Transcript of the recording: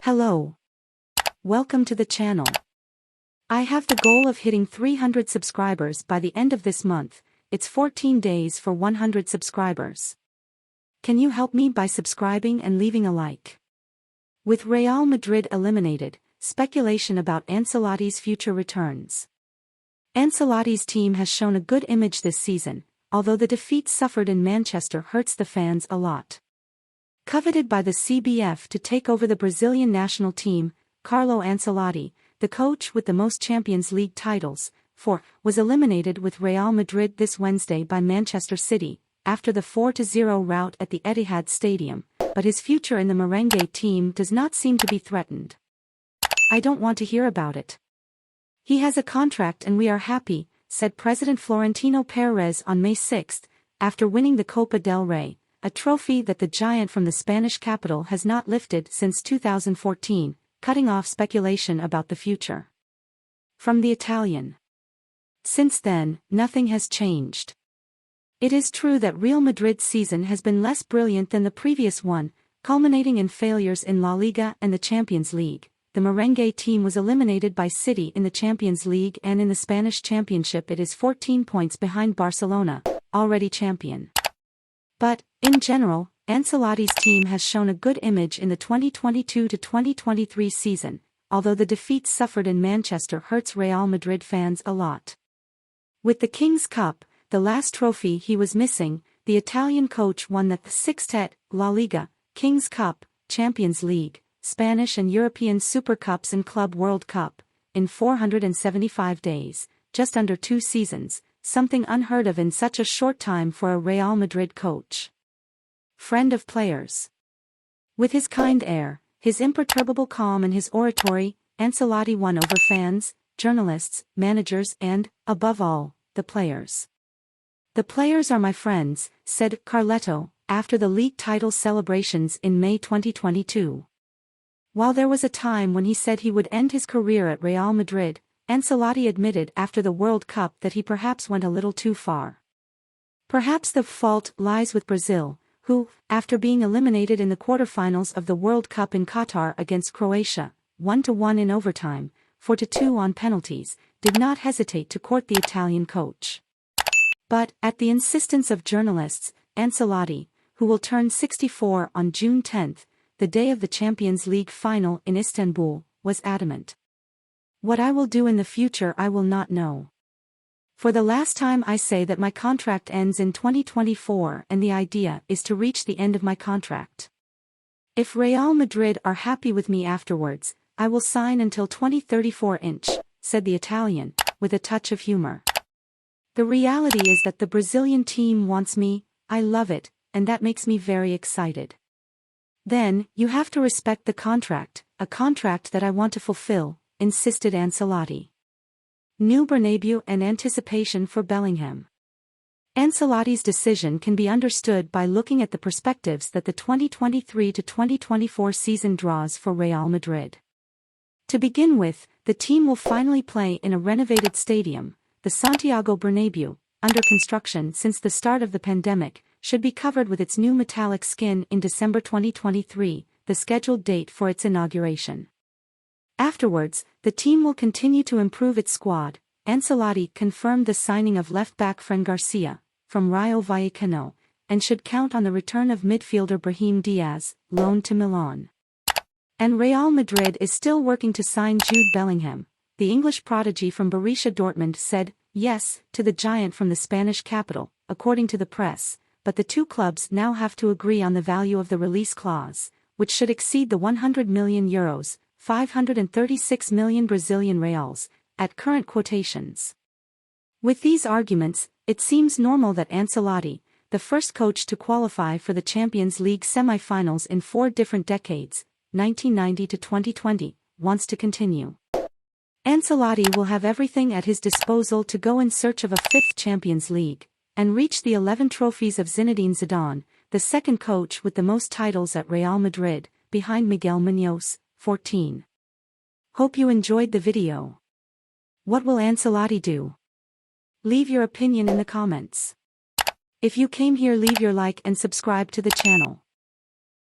Hello. Welcome to the channel. I have the goal of hitting 300 subscribers by the end of this month. It's 14 days for 100 subscribers. Can you help me by subscribing and leaving a like? With Real Madrid eliminated, speculation about Ancelotti's future returns. Ancelotti's team has shown a good image this season, although the defeat suffered in Manchester hurts the fans a lot. Coveted by the CBF to take over the Brazilian national team, Carlo Ancelotti, the coach with the most Champions League titles, was eliminated with Real Madrid this Wednesday by Manchester City, after the 4-0 rout at the Etihad Stadium, but his future in the merengue team does not seem to be threatened. "I don't want to hear about it. He has a contract and we are happy," said President Florentino Perez on May 6, after winning the Copa del Rey, a trophy that the giant from the Spanish capital has not lifted since 2014, cutting off speculation about the future. From the Italian. Since then, nothing has changed. It is true that Real Madrid's season has been less brilliant than the previous one, culminating in failures in La Liga and the Champions League. The merengue team was eliminated by City in the Champions League, and in the Spanish Championship it is 14 points behind Barcelona, already champion. But, in general, Ancelotti's team has shown a good image in the 2022-2023 season, although the defeat suffered in Manchester hurts Real Madrid fans a lot. With the King's Cup, the last trophy he was missing, the Italian coach won the sextet, La Liga, King's Cup, Champions League, Spanish and European Super Cups and Club World Cup, in 475 days, just under 2 seasons, something unheard of in such a short time for a Real Madrid coach. Friend of players. With his kind air, his imperturbable calm and his oratory, Ancelotti won over fans, journalists, managers and, above all, the players. "The players are my friends," said Carletto, after the league title celebrations in May 2022. While there was a time when he said he would end his career at Real Madrid, Ancelotti admitted after the World Cup that he perhaps went a little too far. Perhaps the fault lies with Brazil, who, after being eliminated in the quarterfinals of the World Cup in Qatar against Croatia, 1-1 in overtime, 4-2 on penalties, did not hesitate to court the Italian coach. But, at the insistence of journalists, Ancelotti, who will turn 64 on June 10, the day of the Champions League final in Istanbul, was adamant. "What I will do in the future I will not know. For the last time I say that my contract ends in 2024 and the idea is to reach the end of my contract. If Real Madrid are happy with me afterwards, I will sign until 2034", said the Italian, with a touch of humor. "The reality is that the Brazilian team wants me, I love it, and that makes me very excited. Then, you have to respect the contract, a contract that I want to fulfill," insisted Ancelotti. New Bernabeu and anticipation for Bellingham. Ancelotti's decision can be understood by looking at the perspectives that the 2023-2024 season draws for Real Madrid. To begin with, the team will finally play in a renovated stadium. The Santiago Bernabeu, under construction since the start of the pandemic, should be covered with its new metallic skin in December 2023, the scheduled date for its inauguration. Afterwards, the team will continue to improve its squad. Ancelotti confirmed the signing of left-back Fran Garcia, from Rayo Vallecano, and should count on the return of midfielder Brahim Diaz, loaned to Milan. And Real Madrid is still working to sign Jude Bellingham. The English prodigy from Borussia Dortmund said yes to the giant from the Spanish capital, according to the press, but the two clubs now have to agree on the value of the release clause, which should exceed the €100 million, 536 million Brazilian reals, at current quotations. With these arguments, it seems normal that Ancelotti, the first coach to qualify for the Champions League semi-finals in 4 different decades, 1990 to 2020, wants to continue. Ancelotti will have everything at his disposal to go in search of a 5th Champions League, and reach the 11 trophies of Zinedine Zidane, the second coach with the most titles at Real Madrid, behind Miguel Muñoz, 14. Hope you enjoyed the video. What will Ancelotti do? Leave your opinion in the comments. If you came here, leave your like and subscribe to the channel.